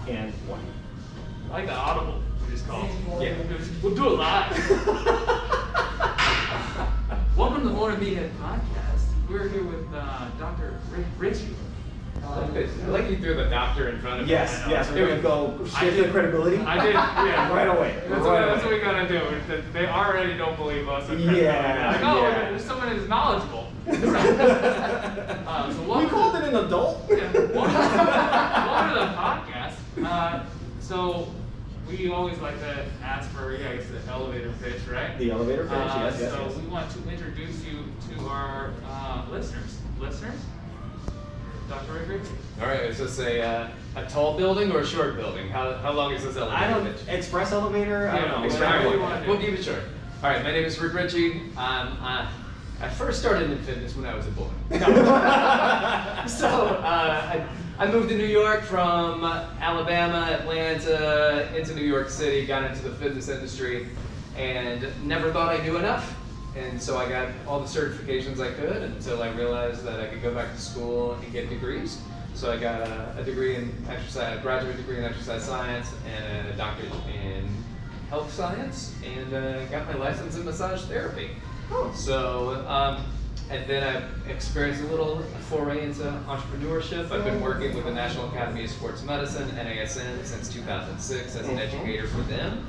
and 1. I like the audible, we just called. Yeah. We'll do it live. Welcome to the Motor Media Podcast. We're here with Dr. Richey. I like you threw the doctor in front of me. Yes, yes, we're gonna go straight to the credibility. I did, yeah. Right away. That's what we gotta do. They already don't believe us. Yeah. Like, oh, yeah. there's someone who's knowledgeable. So We called it an adult. Yeah, welcome to the podcast. So we always like to ask for, I guess, the elevator pitch, right? The elevator pitch, yes. So we want to introduce you to our listeners. Dr. Richey? All right, is this a tall building or a short building? How long is this elevator? I don't, express elevator? I don't know. Whatever you want to do. We'll keep it short. All right, my name is Richey. I first started in fitness when I was a boy. So I moved to New York from Alabama, Atlanta, into New York City, got into the fitness industry, and never thought I knew enough. And so I got all the certifications I could until I realized that I could go back to school and get degrees. So I got a degree in exercise, a graduate degree in exercise science, and a doctorate in health science, and got my license in massage therapy. Oh. So, and then I've experienced a little foray into entrepreneurship. I've been working with the National Academy of Sports Medicine, NASM, since 2006 as an educator for them,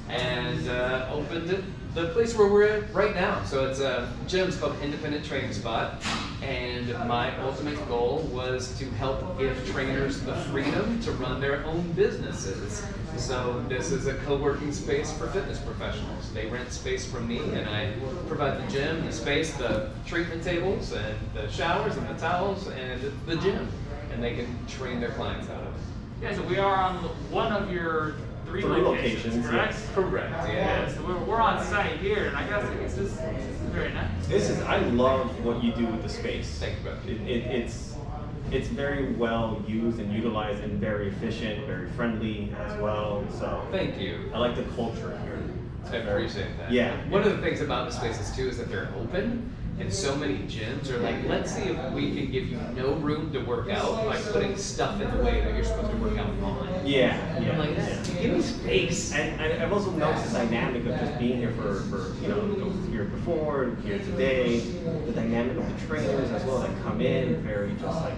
and opened the place where we're at right now. So it's a gym called Independent Training Spot, and my ultimate goal was to help give trainers the freedom to run their own businesses. So this is a co-working space for fitness professionals. They rent space from me, and I provide the gym, the space, the treatment tables, and the showers, and the towels, and the gym, and they can train their clients out of it. Yeah, so we are on one of your three locations, correct? Yes. Correct, yeah. So we're on site here, and I guess this is very nice. I love what you do with the space. Thank you. It's very well used and utilized and very efficient, very friendly as well. So Thank you. I like the culture here. I appreciate that. Yeah. One of the things about the spaces too is that they're open, and so many gyms are like, let's see if we can give you no room to work out by putting stuff in the way that you're supposed to work out on. Yeah, yeah. I'm like, give me space. And I've also noticed the dynamic of just being here for here before, here today, the dynamic of the trainers as well that come in, very just like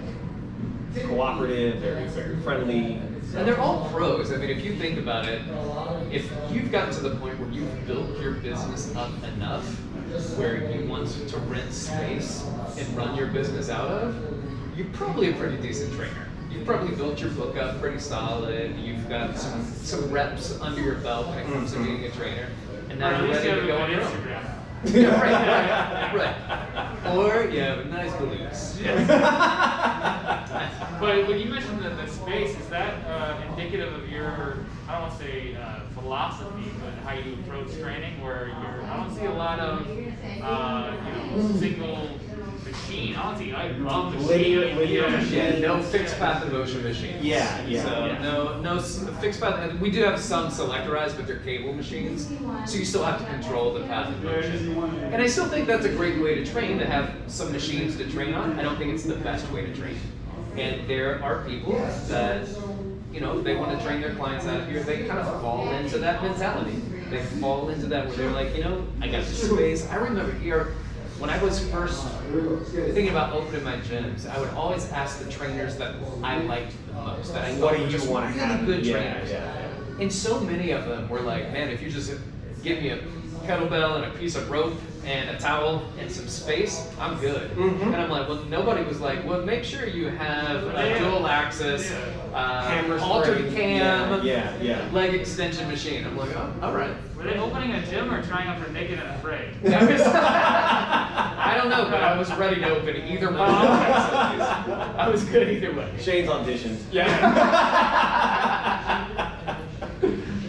cooperative, very, very friendly. And they're all pros. I mean, if you think about it, if you've gotten to the point where you've built your business up enough where you want to rent space and run your business out of, you're probably a pretty decent trainer. You've probably built your book up pretty solid. You've got some reps under your belt when it comes to being a trainer. And now you're ready to go on your own. Instagram. Yeah, right. Or you have nice beliefs. Yes. But when you mentioned the space, is that indicative of your, I don't want to say philosophy, but how you approach training, where I don't see a lot of, single machine. Honestly, I love machine. Yeah, no fixed path of motion machines. Yeah, yeah. So Yeah. no fixed path. And we do have some selectorized, but they're cable machines, so you still have to control the path of motion. And I still think that's a great way to train, to have some machines to train on. I don't think it's the best way to train. And there are people that, they want to train their clients out here. They kind of fall into that mentality. They fall into that where they're like, I got the space. I remember here, when I was first thinking about opening my gyms, I would always ask the trainers that I liked the most, that I What thought do were you just want to really have? good Yeah, trainers. yeah. And so many of them were like, man, if you just give me a kettlebell and a piece of rope and a towel and some space, I'm good. Mhm. And I'm like, well, nobody was like, well, make sure you have a dual axis, Hammer altered spring. cam, Yeah. leg extension machine. I'm like, oh, all right. Were they opening a gym or trying out for Naked and Afraid? I don't know, but I was ready to open either one. I was good either way. Shane's auditioned.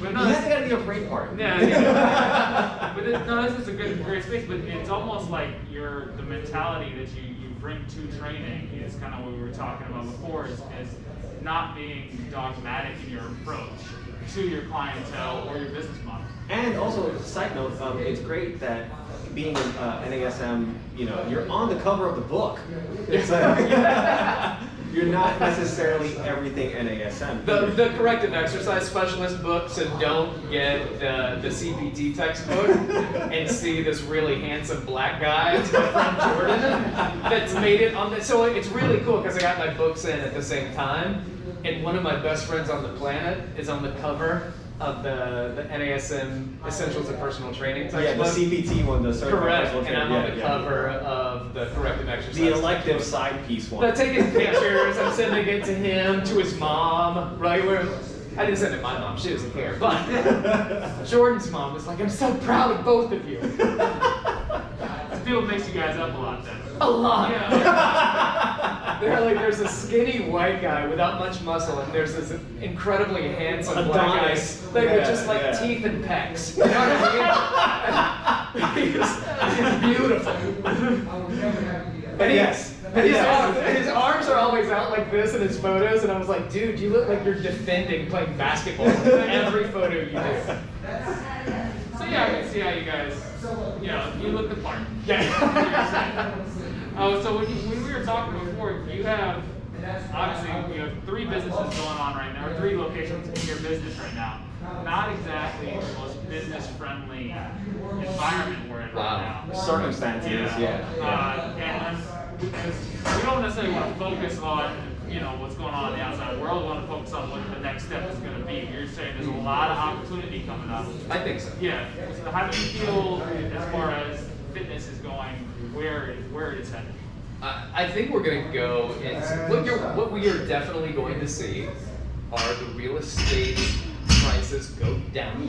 But no, That's gotta be a afraid part. yeah. But this is a great space. But it's almost like the mentality that you bring to training is kind of what we were talking about before. Is not being dogmatic in your approach to your clientele or your business model. And also, side note, it's great that being an NASM, you're on the cover of the book. It's like, you're not necessarily everything NASM. The corrective exercise specialist books, and don't get the CPT textbook and see this really handsome black guy, it's my friend Jordan, that's made it on the, so it's really cool because I got my books in at the same time, and one of my best friends on the planet is on the cover of the NASM Essentials of Personal Training textbook. Yeah, the CPT one, the certified Correct, personal and I'm trainer. on the cover of the corrective exercise. The elective textbook. side piece one. I'm taking pictures, I'm sending it to him, to his mom, right? Where I didn't send it to my mom, she doesn't care. But Jordan's mom was like, I'm so proud of both of you. I feel it makes you guys up a lot then. A lot. Yeah. They're like, there's a skinny white guy without much muscle, and there's this incredibly handsome black guy Adonis. like, with Yeah, just like yeah. teeth and pecs. You know what I mean? He's beautiful. But yes. And his arms are always out like this in his photos, and I was like, dude, you look like you're defending playing basketball in every photo you do. So yeah, I can see how you guys, you know, you look the part. Yeah. Oh, so when we were talking before, you have, obviously, you have 3 businesses going on right now, or 3 locations in your business right now. Not exactly the most business-friendly environment we're in right now. Circumstances, yeah. And we don't necessarily want to focus on, you know, what's going on in the outside world. We want to focus on what the next step is going to be. You're saying there's a lot of opportunity coming up. I think so. Yeah. So how do you feel as far as fitness is going, where it is headed? I think we're going to go into what we are definitely going to see are the real estate prices go down.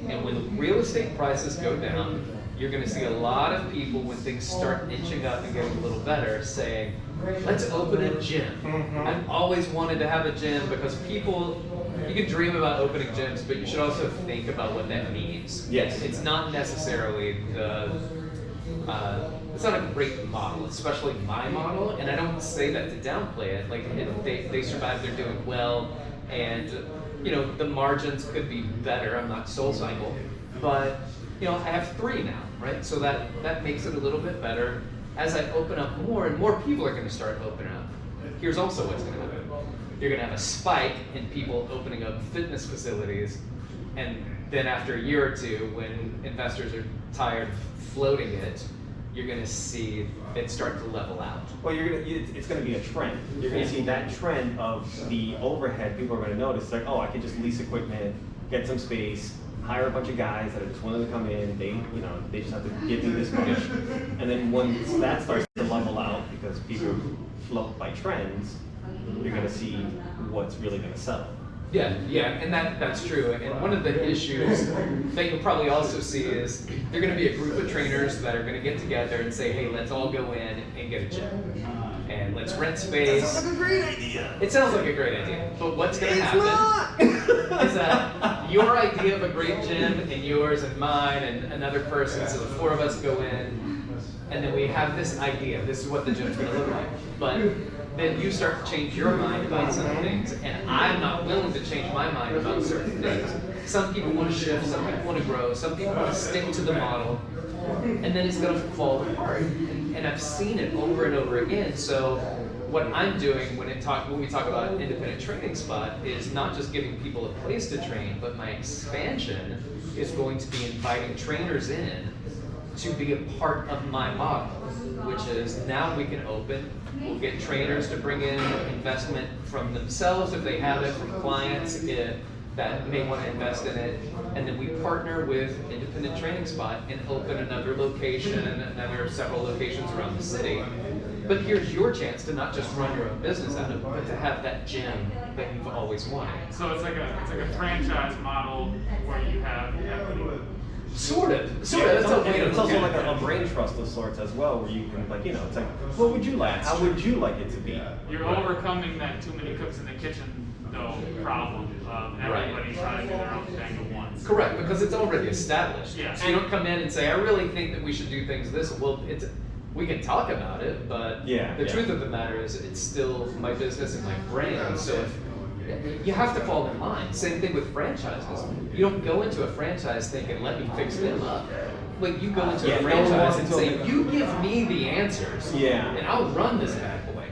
And when the real estate prices go down, you're going to see a lot of people, when things start inching up and getting a little better, saying, let's open a gym. I've always wanted to have a gym, because people, you can dream about opening gyms, but you should also think about what that means. Yes. It's not necessarily it's not a great model, especially my model, and I don't say that to downplay it. Like, they survive, they're doing well, and you know, the margins could be better. I'm not SoulCycle, but you know, I have 3 now, right? So that makes it a little bit better. As I open up more, and more people are going to start opening up. Here's also what's going to happen. You're going to have a spike in people opening up fitness facilities, and then after a year or two, when investors are tired of floating it, you're going to see it start to level out. Well, it's going to be a trend. You're going to see that trend of the overhead. People are going to notice, like, oh, I could just lease equipment, get some space, hire a bunch of guys that are just willing to come in. They just have to give me this much. And then once that starts to level out, because people float by trends, you're going to see what's really going to sell. Yeah, and that's true. And one of the issues that you'll probably also see is there are going to be a group of trainers that are going to get together and say, hey, let's all go in and get a gym. And let's rent space. That sounds like a great idea. It sounds like a great idea. But what's going to happen is that your idea of a great gym and yours and mine and another person, so the 4 of us go in, and then we have this idea. This is what the gym's going to look like. But then you start to change your mind about some things, and I'm not willing to change my mind about certain things. Some people want to shift, some people want to grow, some people want to stick to the model, and then it's going to fall apart. And I've seen it over and over again. So what I'm doing when we talk about independent training spot is not just giving people a place to train, but my expansion is going to be inviting trainers in to be a part of my model, which is now we can open. We'll get trainers to bring in investment from themselves if they have it, from clients that may want to invest in it, and then we partner with Independent Training Spot and open another location, several locations around the city. But here's your chance to not just run your own business out of it, but to have that gym that you've always wanted. So it's like a franchise model where you have equity. Sort of. Yeah, That's a way to it's look also at like it. a brain trust of sorts as well, where you can, it's like, what would you like? How would you like it to be? You're overcoming that too many cooks in the kitchen, though, problem of everybody trying to do their own thing at once. Correct, because it's already established. Yeah. So you don't come in and say, I really think that we should do things this way. Well, we can talk about it, but the truth of the matter is it's still my business and my brand. So if you have to fall in line. Same thing with franchises. You don't go into a franchise thinking, let me fix them up. Like, you go into a franchise and say, you give me the answers, and I'll run this bad boy.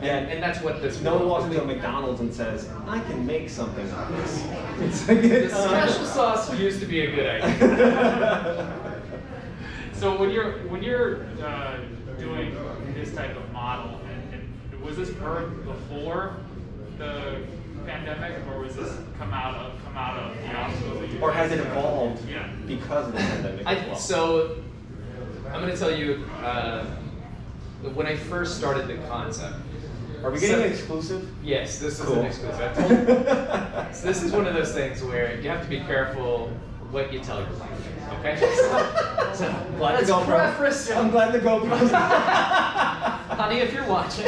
Yeah. And that's what this. No one walks into a McDonald's and says, "I can make something of this." It's like, The special sauce used to be a good idea. So when you're doing this type of model, and was this birthed before the pandemic, or was this come out of the obstacles? Or has it evolved Yeah. because of the pandemic as well? So I'm going to tell you when I first started the concept. Are we getting an exclusive? Yes, this is Cool. an exclusive. So this is one of those things where you have to be careful what you tell your wife. Okay? So Glad let's the GoPro. preface. I'm glad the GoPro's Honey, if you're watching.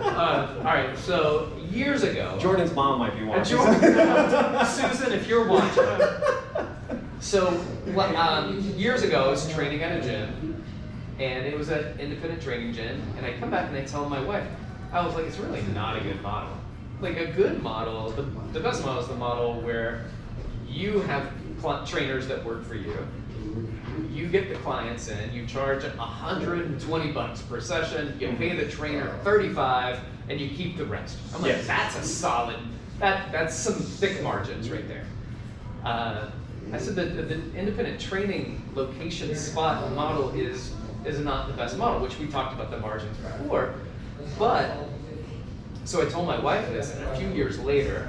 All right, so years ago. Jordan's mom might be watching. Susan, if you're watching. So years ago, I was training at a gym, and it was an independent training gym, and I come back and I tell my wife, I was like, it's really not a good model. Like a good model, the best model is the model where you have trainers that work for you. You get the clients in, you charge $120 per session, you pay the trainer $35, and you keep the rest. I'm like, Yes. that's a solid, that's some thick margins right there. I said that the independent training location spot model is not the best model, which we talked about the margins before. But, so I told my wife this, and a few years later,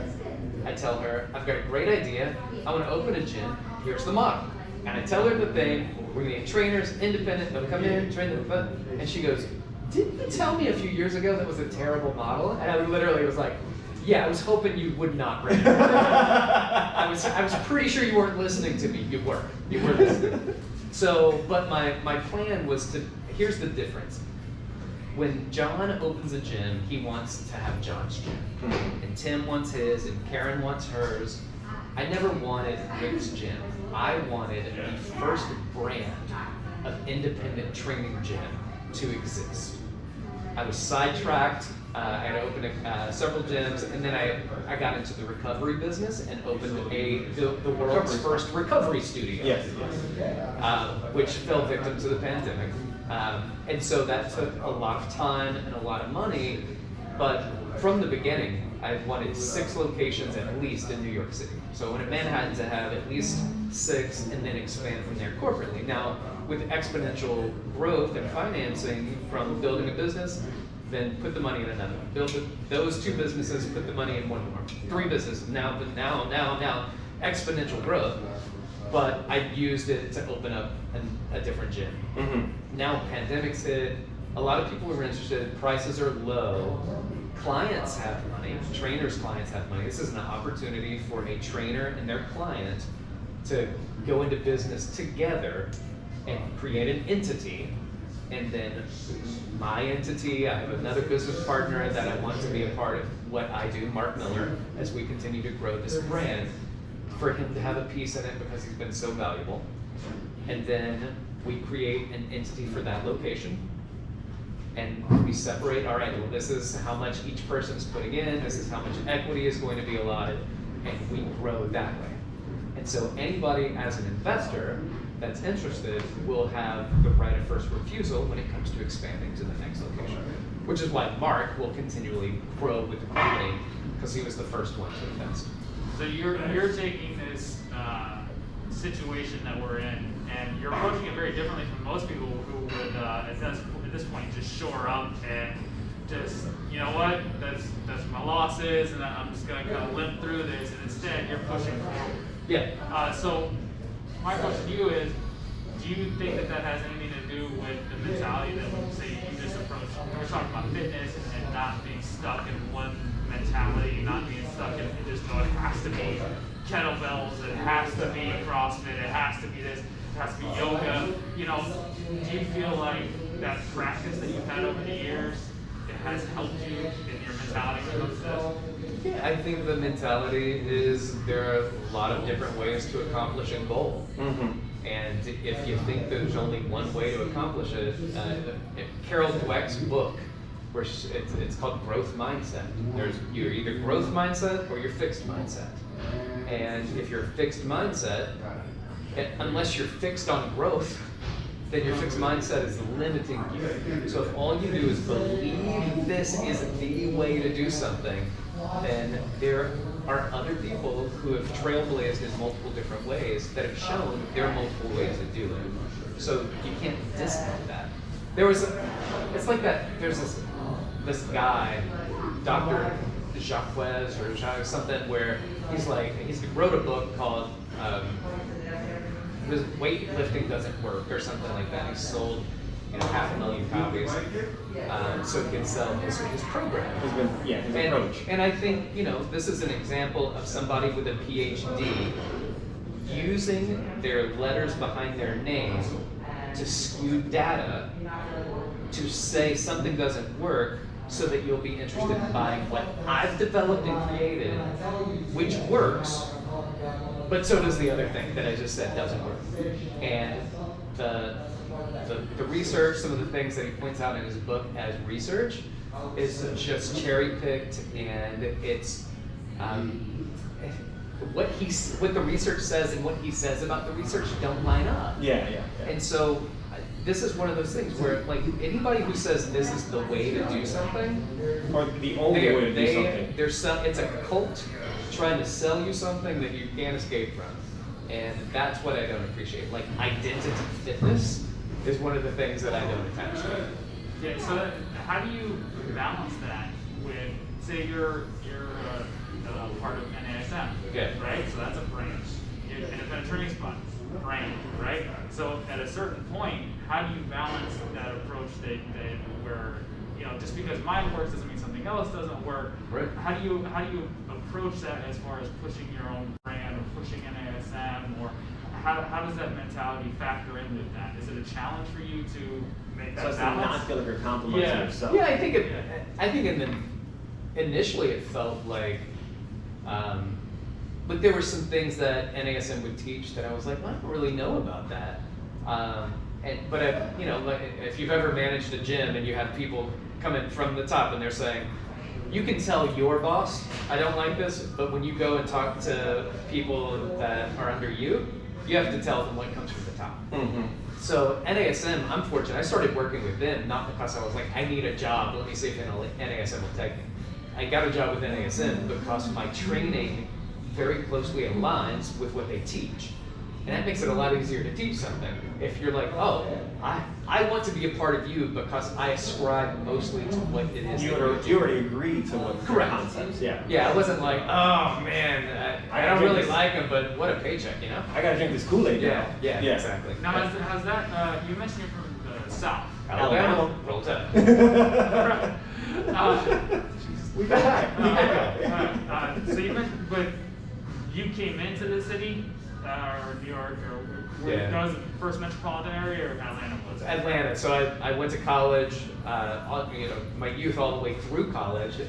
I tell her, I've got a great idea, I want to open a gym, here's the model. And I tell her the thing, we're going to get trainers, independent, they'll come in, train them, and she goes, didn't you tell me a few years ago that was a terrible model? And I literally was like, yeah, I was hoping you would not read it. I was pretty sure you weren't listening to me. You were listening. So, but my plan was to, here's the difference. When John opens a gym, he wants to have John's gym. And Tim wants his, and Karen wants hers. I never wanted Rick's gym. I wanted the first brand of independent training gym to exist. I was sidetracked. I had opened several gyms, and then I got into the recovery business and opened the world's first recovery studio. Yes. Which fell victim to the pandemic. And so that took a lot of time and a lot of money, but from the beginning, I wanted 6 locations at least in New York City. So I wanted Manhattan to have at least 6 and then expand from there corporately. Now, with exponential growth and financing from building a business, then put the money in another one. Build those 2 businesses, put the money in one more. 3 businesses, now, exponential growth. But I used it to open up a different gym. Mm-hmm. Now pandemics hit, a lot of people are interested, prices are low, clients have money, trainers' clients have money. This is an opportunity for a trainer and their client to go into business together and create an entity. And then my entity, I have another business partner that I want to be a part of what I do, Mark Miller, as we continue to grow this brand, for him to have a piece in it because he's been so valuable. And then we create an entity for that location. And we separate, all right, well, this is how much each person's putting in, this is how much equity is going to be allotted, and we grow that way. And so anybody as an investor that's interested will have the right of first refusal when it comes to expanding to the next location. Which is why Mark will continually grow with the company, because he was the first one to invest. So you're taking this situation that we're in, and you're approaching it very differently from most people who would, at this point, just shore up and just, you know what, that's my losses, and I'm just gonna kind of limp through this. And instead, you're pushing forward. Yeah. So my question to you is, do you think that has anything to do with the mentality that, say, you just approach? We're talking about fitness and not being stuck in one mentality, not being stuck in just, no, it has to be kettlebells, it has to be CrossFit, it has to be this, it has to be yoga. You know, do you feel like that practice that you've had over the years, it has helped you in your mentality when it comes to this? Yeah, I think the mentality is there are a lot of different ways to accomplish a goal. Mm-hmm. And if you think there's only one way to accomplish it, Carol Dweck's book, where it's called Growth Mindset. You're either growth mindset or you're fixed mindset. And if you're fixed mindset, unless you're fixed on growth, then your fixed mindset is limiting you. So if all you do is believe this is the way to do something, then there are other people who have trailblazed in multiple different ways that have shown there are multiple ways to do it. So you can't discount that. It's like that, there's this guy, Dr. Jacques or something, where he wrote a book called Weightlifting Doesn't Work or something like that. He sold 500,000 copies so he could sell his program. His approach. And I think this is an example of somebody with a PhD using their letters behind their name to skew data to say something doesn't work, so that you'll be interested in buying what I've developed and created, which works, but so does the other thing that I just said doesn't work. And the research, some of the things that he points out in his book as research, is just cherry picked, and it's what the research says and what he says about the research don't line up. Yeah. And so this is one of those things where, like, anybody who says this is the way to do something, or the only way to do something, it's a cult trying to sell you something that you can't escape from, and that's what I don't appreciate. Like, identity fitness is one of the things that I don't attach to. Yeah. So how do you balance that with, say, you're part of NASM, Okay. right? So that's a branch. You're an independent training spot, brand, right? So at a certain point, how do you balance that approach that where, just because mine works doesn't mean something else doesn't work. Right. How do you approach that as far as pushing your own brand or pushing NASM, or how does that mentality factor in with that? Is it a challenge for you to make that so balance? not feel like you're compromising yourself. Yeah, I think initially it felt like, but there were some things that NASM would teach that I was like, well, I don't really know about that. But if you've ever managed a gym and you have people come in from the top and they're saying, you can tell your boss, I don't like this, but when you go and talk to people that are under you, you have to tell them what comes from the top. Mm-hmm. So NASM, I'm fortunate. I started working with them not because I was like, I need a job, let me see if NASM will take me. I got a job with NASM because my training very closely aligns with what they teach. And that makes it a lot easier to teach something. If you're like, oh, I want to be a part of you because I ascribe mostly to what it is. You already agreed to what correct concepts, yeah. Yeah, I wasn't like, oh man, I don't really like him, but what a paycheck, I gotta drink this Kool-Aid now. Yeah, exactly. Now, has that, you mentioned you're from the South. Alabama. Roll Tide. We back. So you mentioned, but you came into the city, or New York, or that was the first metropolitan area, or Atlanta was it? Atlanta. So I went to college, my youth all the way through college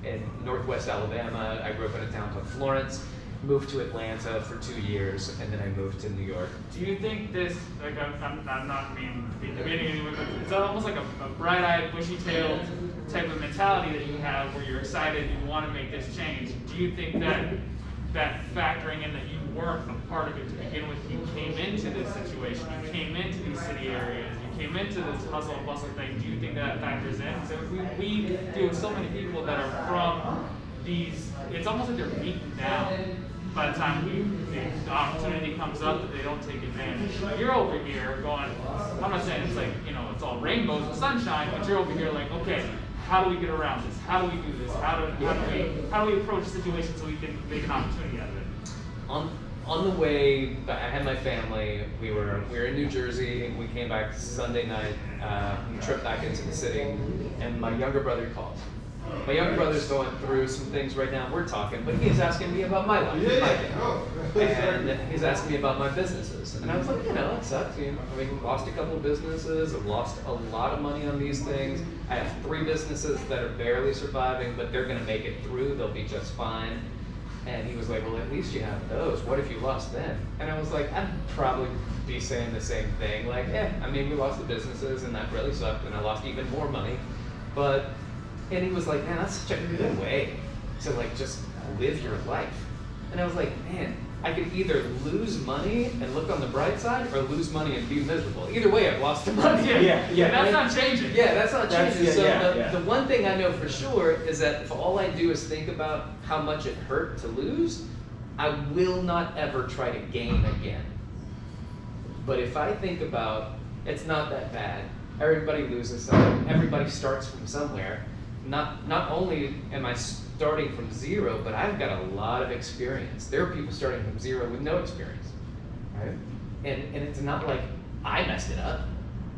in Northwest Alabama. I grew up in a town called Florence, moved to Atlanta for 2 years, and then I moved to New York. Do you think this, like, I'm not being debating anyone, but it's almost like a bright-eyed, bushy-tailed type of mentality that you have where you're excited, you want to make this change. Do you think that factoring in that you weren't a part of it to begin with, you came into this situation, you came into these city areas, you came into this hustle and bustle thing, do you think that factors in? So we deal with so many people that are from these, it's almost like they're beaten down by the time the opportunity comes up that they don't take advantage. You're over here going, I'm not saying it's like, it's all rainbows and sunshine, but you're over here like, okay, how do we get around this? How do we do this? How do we approach the situation so we can make an opportunity out of it? On the way, I had my family. We were in New Jersey. We came back Sunday night. We tripped back into the city, and my younger brother called. My younger brother's going through some things right now. We're talking, but he's asking me about my life, and he's asking me about my businesses. And I was like, it sucks. I lost a couple of businesses. I've lost a lot of money on these things. I have 3 businesses that are barely surviving, but they're going to make it through. They'll be just fine. And he was like, well, at least you have those. What if you lost them? And I was like, I'd probably be saying the same thing. Like, we lost the businesses, and that really sucked, and I lost even more money. And he was like, man, that's such a good way to, like, just live your life. And I was like, man, I could either lose money and look on the bright side, or lose money and be miserable. Either way, I've lost the money. Yeah, that's not changing. Yeah, that's not changing. That's- The one thing I know for sure is that if all I do is think about how much it hurt to lose, I will not ever try to gain again. But if I think about, it's not that bad, everybody loses something, everybody starts from somewhere, not only am I starting from zero, but I've got a lot of experience. There are people starting from zero with no experience, right? And it's not like I messed it up.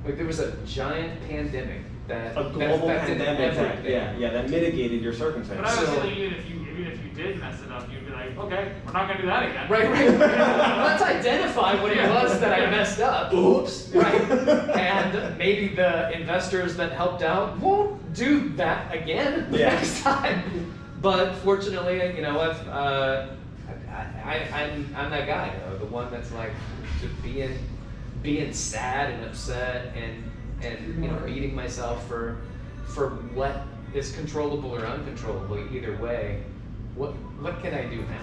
Like there was a giant pandemic that A global affected pandemic that, everything. that mitigated your circumstances. But I would So- say even if you did mess it up, you'd be like, okay, we're not gonna do that again. Right. Let's identify what it was that I messed up. Oops. Right. And maybe the investors that helped out won't do that again next time. But fortunately, you know, I'm that guy, you know, the one that's like just being sad and upset and you know, beating myself for what is controllable or uncontrollable. Either way, what can I do now?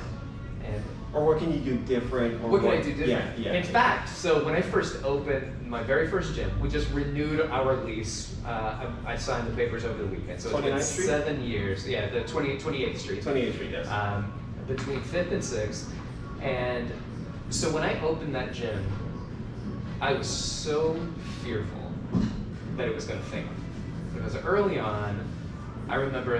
And Or what can you do different? Or what can I do different? Yeah. In fact, so when I first opened my very first gym, we just renewed our lease. I signed the papers over the weekend. So it's been 29th Street? 7 years. Yeah, the 28th Street. 28th Street, yes. Between 5th and 6th. And so when I opened that gym, I was so fearful that it was going to fail. Because early on, I remember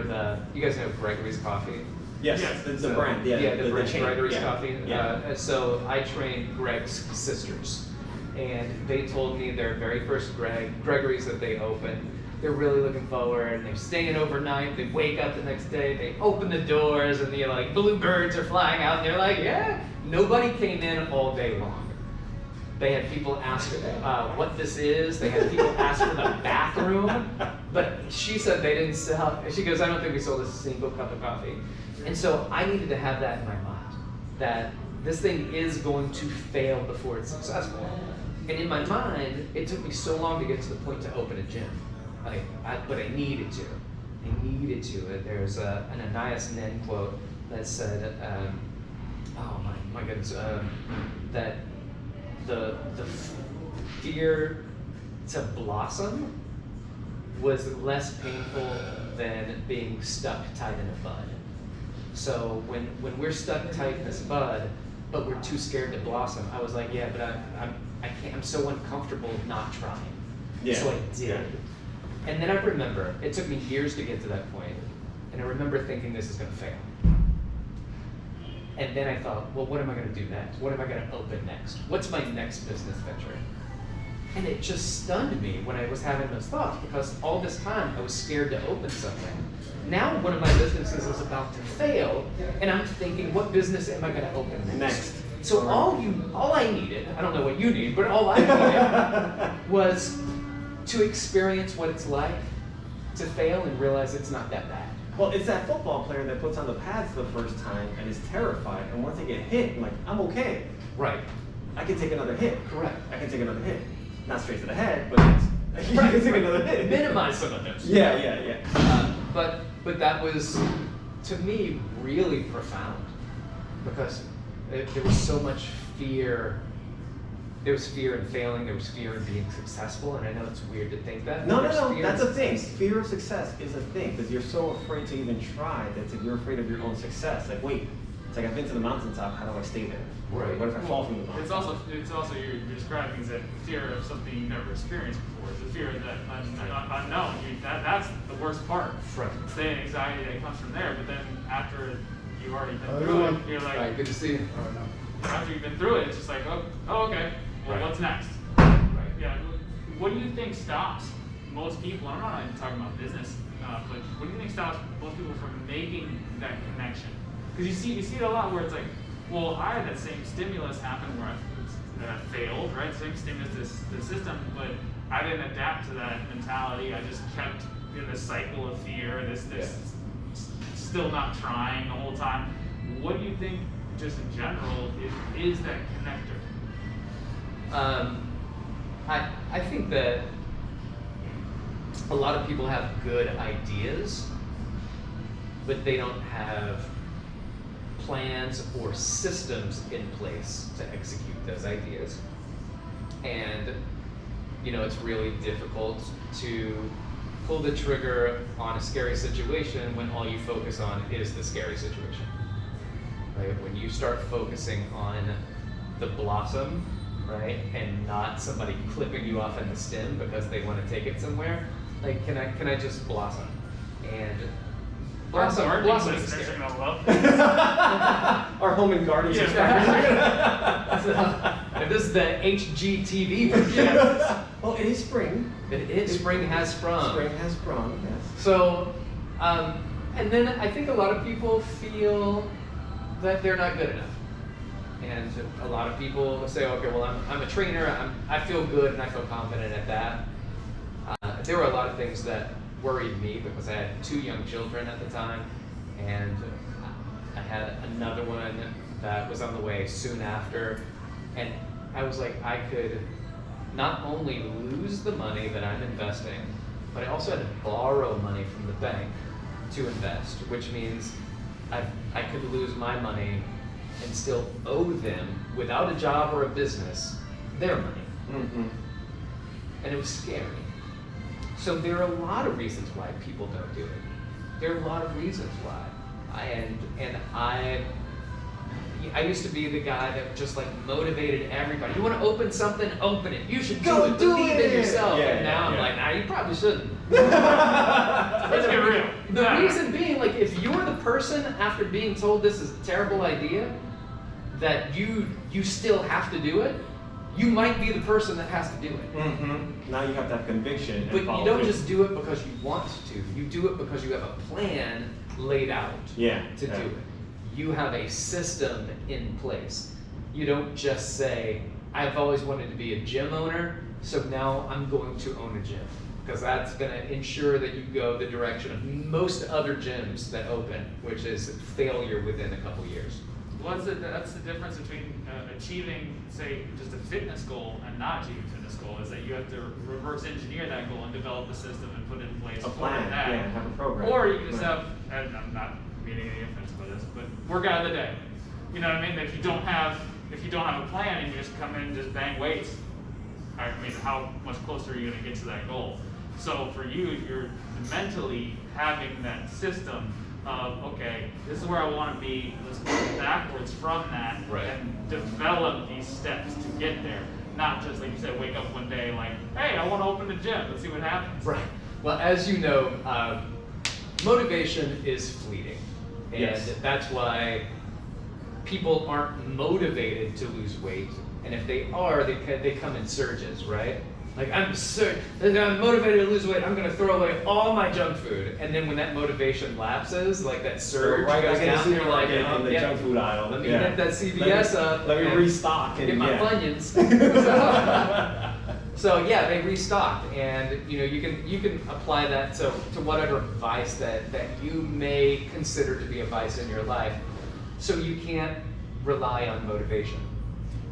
you guys know Gregory's Coffee? Yes, Yes. the brand, the brand, chain. Gregory's Yeah. Coffee. Yeah. So I trained Greg's sisters, and they told me their very first Gregory's that they opened, they're really looking forward, and they're staying overnight, they wake up the next day, they open the doors, and like bluebirds are flying out, and they're like, yeah. Nobody came in all day long. They had people ask what this is. They had people ask for the bathroom. But she said they didn't sell. She goes, I don't think we sold a single cup of coffee. And so I needed to have that in my mind, that this thing is going to fail before it's successful. And in my mind, it took me so long to get to the point to open a gym. But I needed to. I needed to. There's an I.T.S. quote that said, oh my goodness, that the fear to blossom was less painful than being stuck tight in a bud. So when we're stuck tight in this bud, but we're too scared to blossom, I was like, yeah, but I can't. I'm so uncomfortable not trying. Yeah. So I did. Yeah. And then I remember it took me years to get to that point, and I remember thinking this is going to fail. And then I thought, well, what am I going to do next? What am I going to open next? What's my next business venture? And it just stunned me when I was having those thoughts, because all this time I was scared to open something. Now one of my businesses is about to fail, and I'm thinking, what business am I going to open next? So all I needed, I don't know what you need, but all I needed was to experience what it's like to fail and realize it's not that bad. Well, it's that football player that puts on the pads the first time and is terrified, and once they get hit, I'm like, I'm okay. Right. I can take another hit. Correct. I can take another hit. Not straight to the head, but I can take another hit. Minimize some of those. Yeah. But that was, to me, really profound, because there was so much fear. There was fear in failing. There was fear in being successful, and I know it's weird to think that. No, but there's fear that's in a thing. success. Fear of success is a thing, because you're so afraid to even try that you're afraid of your own success. Like, wait, it's like I've been to the mountaintop, how do I stay there? Right. What if I fall from the mountain? It's also you're describing that fear of something you've never experienced before. It's the fear of that unknown. That's the worst part. Right. It's the anxiety that comes from there. But then after you've already been through it, you're like, Right, good to see you. after you've been through it, it's just like, oh okay. Well, Right. what's next? Right. Yeah. What do you think stops most people? I'm not even talking about business, but what do you think stops most people from making that connection? Because you see it a lot where it's like, well, I had that same stimulus happen where I failed, right? Same stimulus to the system, but I didn't adapt to that mentality. I just kept in this cycle of fear, this still not trying the whole time. What do you think, just in general, is that connector? I think that a lot of people have good ideas, but they don't have plans or systems in place to execute those ideas. And it's really difficult to pull the trigger on a scary situation when all you focus on is the scary situation. Right? When you start focusing on the blossom, right, and not somebody clipping you off in the stem because they want to take it somewhere, like, can I just blossom? And blossoming is scary. Our home and garden subscribers. And this is the HGTV version. Well, it is spring. It is. Spring has sprung. Spring has sprung, yes. So, and then I think a lot of people feel that they're not good enough. And a lot of people say, okay, well, I'm a trainer, I feel good and I feel confident at that. There were a lot of things that worried me because I had 2 young children at the time, and I had another one that was on the way soon after. And I was like, I could not only lose the money that I'm investing, but I also had to borrow money from the bank to invest, which means I could lose my money and still owe them, without a job or a business, their money. Mm-hmm. And it was scary. So there are a lot of reasons why people don't do it. There are a lot of reasons why. I used to be the guy that just like motivated everybody. You want to open something? Open it. You should do it. Believe in yourself. Yeah, and now I'm like, nah, you probably shouldn't. Let's get real. The reason being, like, if you're the person after being told this is a terrible idea, that you still have to do it, you might be the person that has to do it. Mm-hmm. Now you have that conviction. But you don't just do it because you want to. You do it because you have a plan laid out to do it. You have a system in place. You don't just say, I've always wanted to be a gym owner, so now I'm going to own a gym. Because that's going to ensure that you go the direction of most other gyms that open, which is failure within a couple years. That's the difference between achieving, say, just a fitness goal and not achieving a fitness goal, is that you have to reverse engineer that goal and develop a system and put it in place a plan, that. Yeah, have a program. Or you can just have, and I'm not meaning any offense by this, but workout of the day. You know what I mean? If you don't have a plan and you just come in and just bang weights, I mean, how much closer are you going to get to that goal? So for you, you're mentally having that system of, okay, this is where I want to be, let's work backwards from that, right, and develop these steps to get there. Not just, like you said, wake up one day like, hey, I want to open a gym, let's see what happens. Right. Well, as you know, motivation is fleeting. And that's why people aren't motivated to lose weight. And if they are, they come in surges, right? Like, I'm motivated to lose weight, I'm going to throw away all my junk food. And then when that motivation lapses, like that surge goes down, you're like, in the junk food aisle. Let me hit that CVS up. Let me restock. Get my Funyuns. So yeah, they restock, and you can apply that to whatever vice that you may consider to be a vice in your life. So you can't rely on motivation.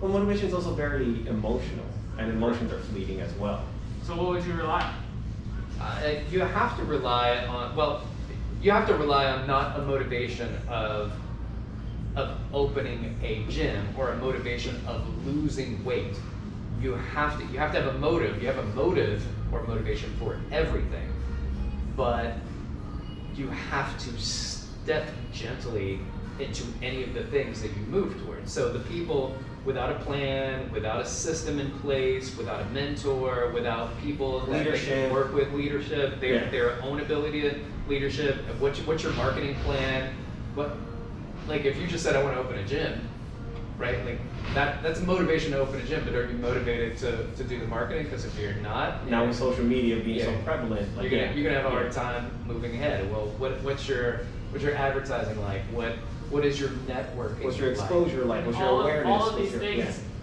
Well, motivation is also very emotional, and emotions are fleeting as well. So what would you rely on? You have to rely on, you have to rely on not a motivation of opening a gym or a motivation of losing weight. You have to have a motive. You have a motive or motivation for everything, but you have to step gently into any of the things that you move towards. So the people without a plan, without a system in place, without a mentor, without people that they can work with, leadership, their own ability to leadership, what's your marketing plan? Like if you just said I want to open a gym, right? Like that's a motivation to open a gym, but are you motivated to do the marketing? Because if you're not, now with social media being so prevalent, like, you're gonna have a hard time moving ahead. Well, what's your advertising like? What is your networking? What's your exposure like? What's your awareness?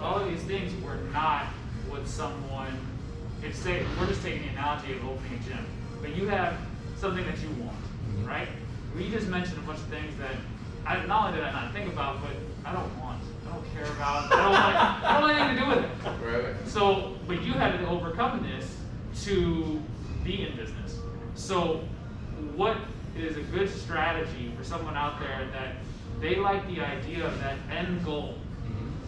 All of these things were not what someone. If say we're just taking the analogy of opening a gym, but you have something that you want, right? We just mentioned a bunch of things that not only did I not think about, but I don't want. I don't care about. I don't want anything to do with it. Right. So, but you had to overcome this to be in business. So, what is a good strategy for someone out there that they like the idea of that end goal,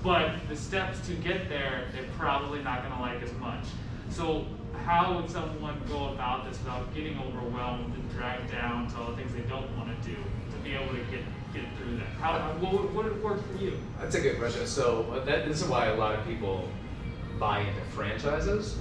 but the steps to get there, they're probably not going to like as much. So how would someone go about this without getting overwhelmed and dragged down to all the things they don't want to do to be able to get through that? What would work for you? That's a good question. So this is why a lot of people buy into franchises.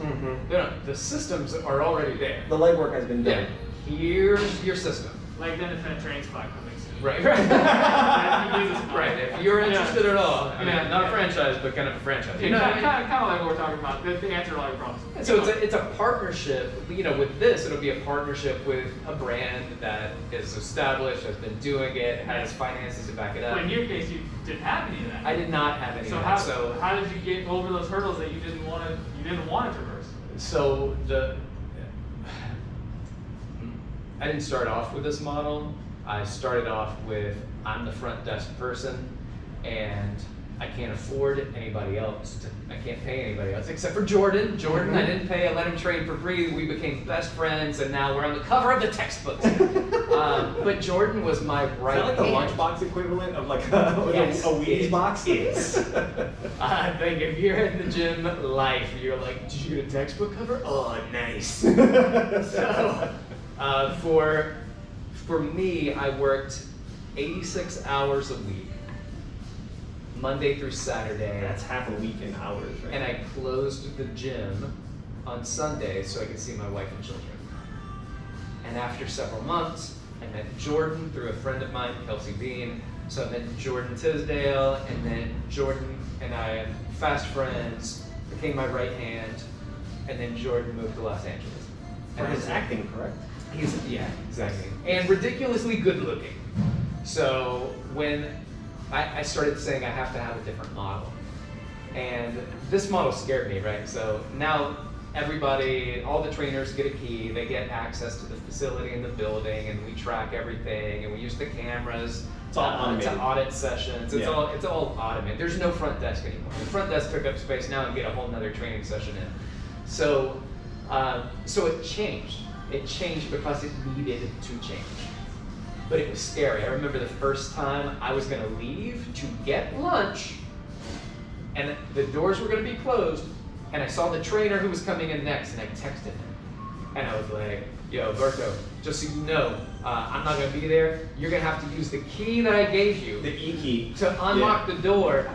The systems are already there. The legwork has been done. Yeah. Here's your system. Like then if a train spot comes in. Right. Right. If you're interested at all, I mean, not a franchise, but kind of a franchise. You know, kind of like what we're talking about. The answer to all your problems. And so it's a partnership. You know, with this, it'll be a partnership with a brand that is established, has been doing it, has finances to back it up. But in your case, you didn't have any of that. I did not have any of that. So how did you get over those hurdles that you didn't want to traverse? So I didn't start off with this model. I started off with, I'm the front desk person, and I can't afford anybody else. I can't pay anybody else except for Jordan. Jordan, I didn't pay. I let him train for free. We became best friends, and now we're on the cover of the textbooks. But Jordan was my right hand. Is that like the lunchbox equivalent of like a Wheaties box? Is. I think if you're in the gym life, you're like, did you get a textbook cover? Oh, nice. So, for me, I worked 86 hours a week, Monday through Saturday. That's half a week in hours, right? And I closed the gym on Sunday so I could see my wife and children. And after several months, I met Jordan through a friend of mine, Kelsey Bean. So I met Jordan Tisdale, and then Jordan and I, fast friends, became my right hand, and then Jordan moved to Los Angeles. For his acting, correct? Yeah, exactly. And ridiculously good looking. So when I started saying I have to have a different model. And this model scared me, right? So now everybody, all the trainers get a key, they get access to the facility and the building, and we track everything, and we use the cameras to audit sessions. It's all automated. There's no front desk anymore. The front desk took up space now and get a whole nother training session in. So it changed. It changed because it needed to change. But it was scary. I remember the first time I was gonna leave to get lunch, and the doors were gonna be closed, and I saw the trainer who was coming in next, and I texted him. And I was like, yo, Berto, just so you know, I'm not gonna be there. You're gonna have to use the key that I gave you, the E-key, to unlock the door.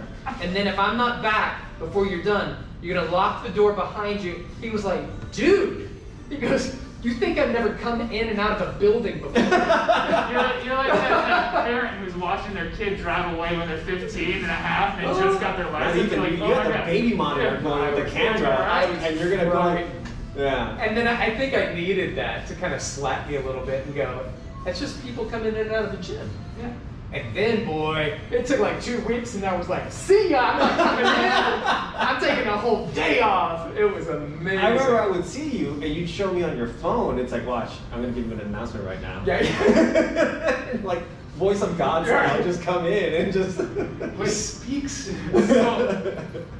And then if I'm not back before you're done, you're gonna lock the door behind you. He was like, dude, he goes, you think I've never come in and out of a building before? You're like that parent who's watching their kid drive away when they're 15 and a half and they just got their license. You got the baby monitor going with the camera, and you're gonna go. Yeah. And then I think I needed that to kind of slap me a little bit and go, it's just people coming in and out of the gym. Yeah. And then, boy, it took like 2 weeks, and I was like, see ya, I'm not coming in. I'm taking a whole day off. It was amazing. I remember I would see you, and you'd show me on your phone. It's like, watch, I'm going to give you an announcement right now. Yeah. Like, voice of God style, just come in and just... He speaks.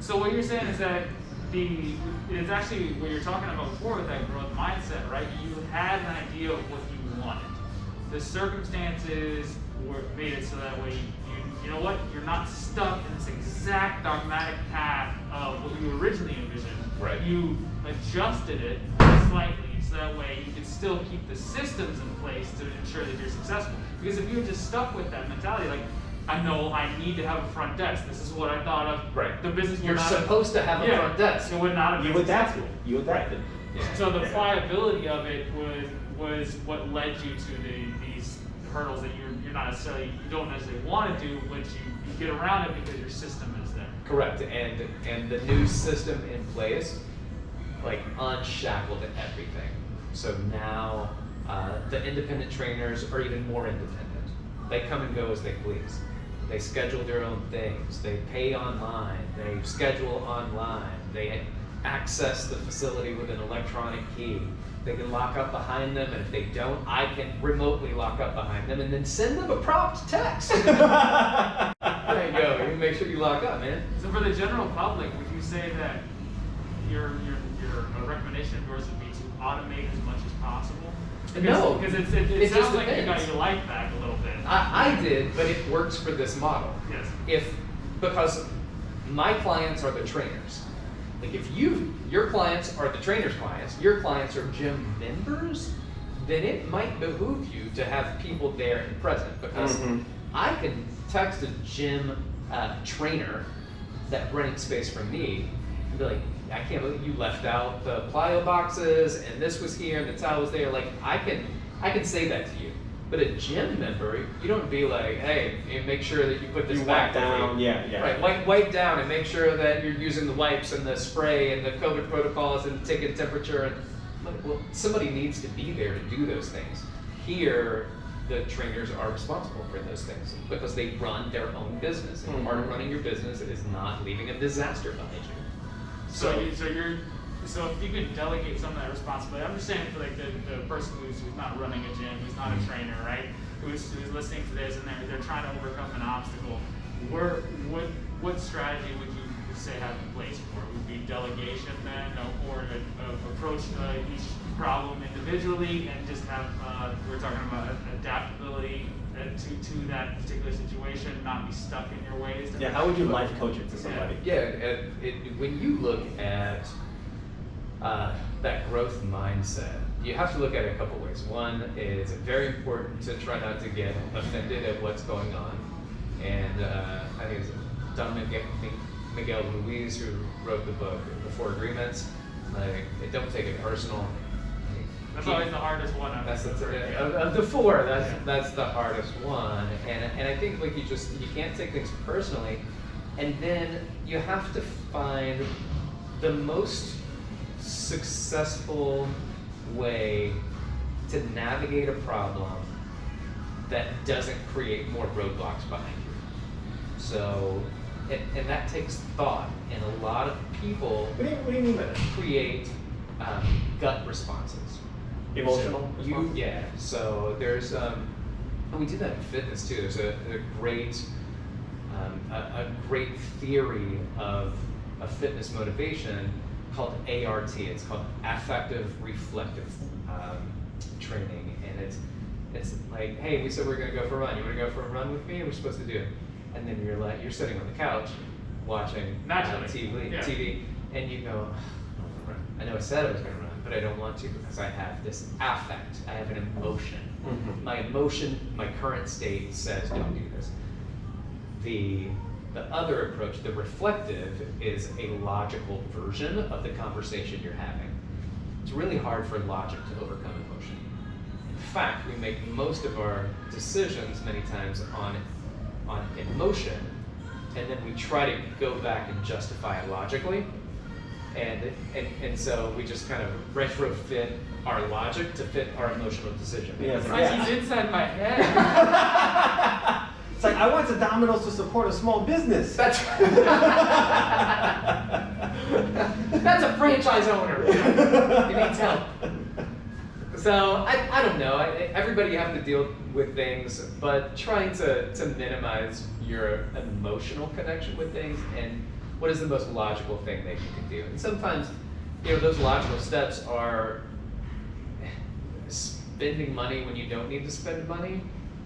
So what you're saying is that it's actually what you're talking about before with that growth mindset, right? You had an idea of what you wanted. The circumstances made it so that way you know what, you're not stuck in this exact dogmatic path of what you originally envisioned. Right. You adjusted it slightly so that way you can still keep the systems in place to ensure that you're successful. Because if you're just stuck with that mentality, like, I know I need to have a front desk. This is what I thought of. Right. The business. You're supposed to have a front desk. It would not have been You adapted. successful. You adapted. Yeah. So the pliability of it was what led you to these hurdles that you don't necessarily want to do, but you get around it because your system is there. Correct, and the new system in place, like, unshackled everything. So now the independent trainers are even more independent. They come and go as they please. They schedule their own things. They pay online. They schedule online. They access the facility with an electronic key. They can lock up behind them, and if they don't, I can remotely lock up behind them and then send them a prompt text. There you go. You make sure you lock up, man. So for the general public, would you say that your recommendation of yours would be to automate as much as possible? No, because it just sounds like you depends. got your life back a little bit. I did, but it works for this model. Yes. Because my clients are the trainers. Like if your clients are the trainers' clients, your clients are gym members, then it might behoove you to have people there and present, because I can text a gym trainer that rented space from me and be like, I can't believe you left out the plyo boxes and this was here and the towel was there. Like I can say that to you. But a gym member, you don't be like, hey, you make sure that you put this back down. Yeah. Right, wipe down and make sure that you're using the wipes and the spray and the COVID protocols and taking temperature. And well, somebody needs to be there to do those things. Here, the trainers are responsible for those things because they run their own business. And part of running your business is not leaving a disaster behind you. So if you could delegate some of that responsibility, I'm just saying for like the person who's not running a gym, who's not a trainer, right? Who's listening to this and they're trying to overcome an obstacle. What strategy would you say have in place for it? Would be delegation then, or to approach each problem individually and just have we're talking about adaptability to that particular situation, not be stuck in your ways. Yeah, how would you life coach it to somebody? Yeah, when you look at that growth mindset, you have to look at it a couple ways. One is very important to try not to get offended at what's going on. And I think it's Don Miguel Luis who wrote the book, The Four Agreements. Like, don't take it personal. That's always the hardest one. Of the four, that's the hardest one. And I think like you can't take things personally. And then you have to find the most successful way to navigate a problem that doesn't create more roadblocks behind you. So, and that takes thought, and a lot of people What do you mean by that? create gut responses. Emotional So responses? Yeah, so there's, and we do that in fitness too. There's a great theory of fitness motivation called ART. It's called affective reflective training, and it's like, hey, we said we're going to go for a run. You want to go for a run with me? And we're supposed to do it. And then you're sitting on the couch watching TV, and you go, I know I said I was going to run, but I don't want to because I have this affect. I have an emotion. My emotion, my current state says don't do this. The other approach, the reflective, is a logical version of the conversation you're having. It's really hard for logic to overcome emotion. In fact, we make most of our decisions many times on emotion, and then we try to go back and justify it logically. And so we just kind of retrofit our logic to fit our emotional decision. Yeah, It's like he's inside my head. It's like, I want the Domino's to support a small business. That's a franchise owner. He needs help. So I don't know. Everybody have to deal with things, but trying to minimize your emotional connection with things and what is the most logical thing that you can do. And sometimes, those logical steps are spending money when you don't need to spend money,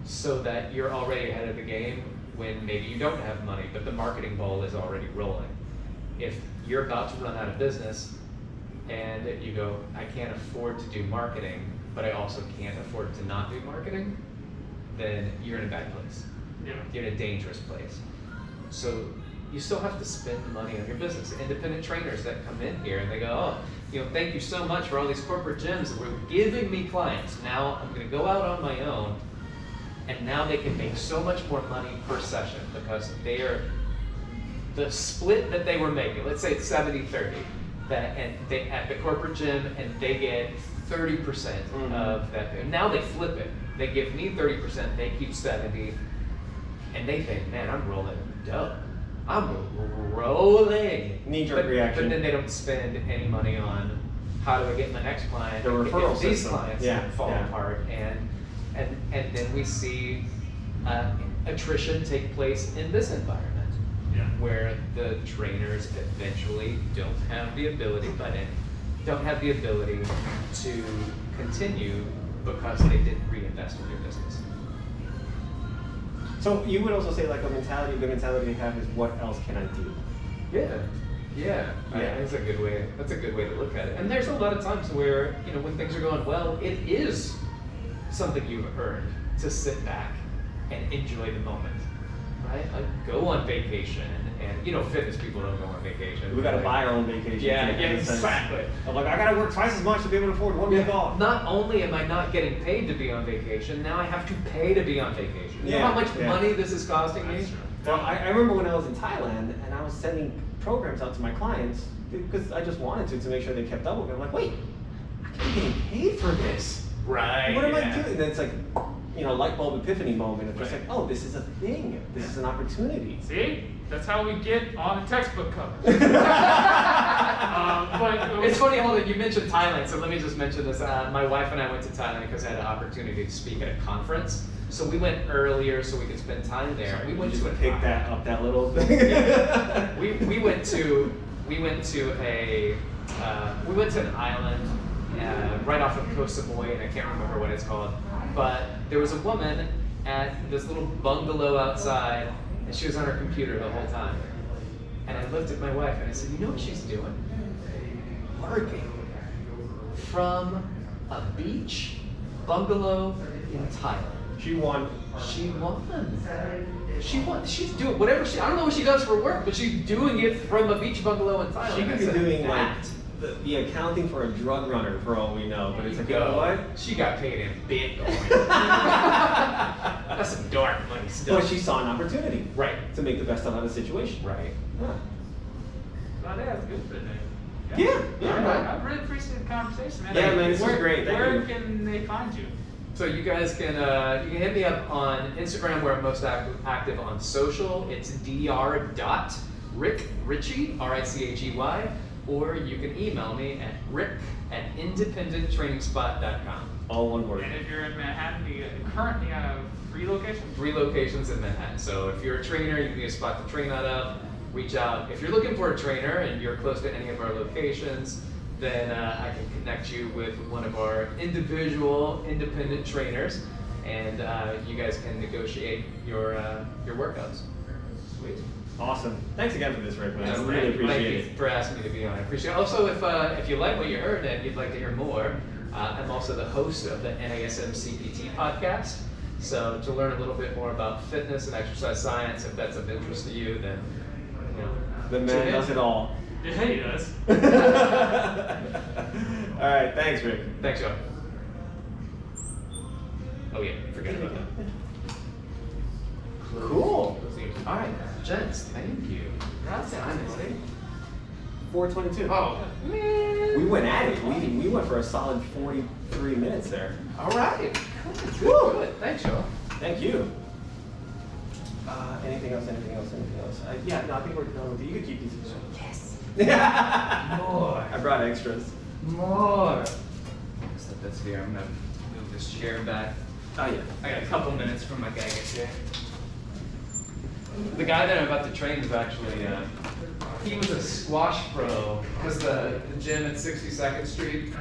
so that you're already ahead of the game when maybe you don't have money, but the marketing ball is already rolling. If you're about to run out of business and you go, I can't afford to do marketing, but I also can't afford to not do marketing, then you're in a bad place. Yeah. You're in a dangerous place. So you still have to spend money on your business. Independent trainers that come in here and they go, thank you so much for all these corporate gyms that were giving me clients. Now I'm gonna go out on my own, and now they can make so much more money per session because the split that they were making, let's say it's 70-30, and they at the corporate gym and they get 30% of that. And now they flip it. They give me 30%, they keep 70%, and they think, man, I'm rolling dough. I'm rolling. Knee-jerk reaction. But then they don't spend any money on how do I get my next client. The referral if these system. clients fall apart, and then we see attrition take place in this environment, where the trainers eventually don't have the ability to continue because they didn't reinvest in their business. So you would also say like the mentality they have is what else can I do? Yeah. That's a good way. That's a good way to look at it. And there's a lot of times where, you know, when things are going well, it is something you've earned to sit back and enjoy the moment, right? Like go on vacation, and you know, fitness people don't go on vacation. We gotta buy our own vacation. Yeah, exactly. I'm like, I gotta work twice as much to be able to afford one week off. Not only am I not getting paid to be on vacation, now I have to pay to be on vacation. You know how much money this is costing me? Well, I remember when I was in Thailand and I was sending programs out to my clients because I just wanted to make sure they kept up with me. I'm like, wait, I can't be getting paid for this. Right. What am I doing? And it's like, you know, light bulb epiphany moment. It's just like, oh, this is a thing. This is an opportunity. See? That's how we get on a textbook cover. But it's funny, hold on, you mentioned Thailand, so let me just mention this. My wife and I went to Thailand because I had an opportunity to speak at a conference. So we went earlier so we could spend time there. Sorry, we went just to pick that up, that little thing. Yeah. we went to an island right off of Koh Samui, and I can't remember what it's called. But there was a woman at this little bungalow outside, and she was on her computer the whole time. And I looked at my wife and I said, you know what she's doing? Working from a beach bungalow in Thailand. She won. She won. She's doing whatever I don't know what she does for work, but she's doing it from a beach bungalow in Thailand. She could be doing like the accounting for a drug runner for all we know, but it's like, you know what? She got paid in Bitcoin. That's some dark money stuff. But she saw an opportunity. Right. To make the best out of the situation. Right. Yeah. Well, that's good for them. Yeah. I really appreciate the conversation, man. Yeah, man, this was great. Thank Where you. can they find you? So you guys can hit me up on Instagram, where I'm most active on social. It's dr.richey, R-I-C-H-E-Y, or you can email me at rick@independenttrainingspot.com. All one word. And if you're in Manhattan, you currently have 3 locations? 3 locations in Manhattan. So if you're a trainer, you can get a spot to train out of. Reach out. If you're looking for a trainer and you're close to any of our locations, then I can connect you with one of our individual independent trainers, and you guys can negotiate your workouts. Sweet. Awesome. Thanks again for this, Rick, man. I Thank really you appreciate it. for asking me to be on. I appreciate it. Also, if you like what you heard and you'd like to hear more, I'm also the host of the NASM CPT podcast. So to learn a little bit more about fitness and exercise science, if that's of interest to you, then you know, The man does it all. Yeah, he does. All right, thanks, Rick. Thanks, y'all. Oh yeah, forget about that. Cool. All right, gents, thank you. That's Time is it? 4:22. Oh man. We went at it. We went for a solid 43 minutes there. All right. Good. Thanks, y'all. Thank you. Anything else? Yeah, no, I think we're done with it. You could keep these. Yes. More. I brought extras. More. Set this here. I'm gonna move this chair back. Oh yeah. I got a couple minutes for my guy gets here. The guy that I'm about to train is actually, he was a squash pro. It was the gym at 62nd Street.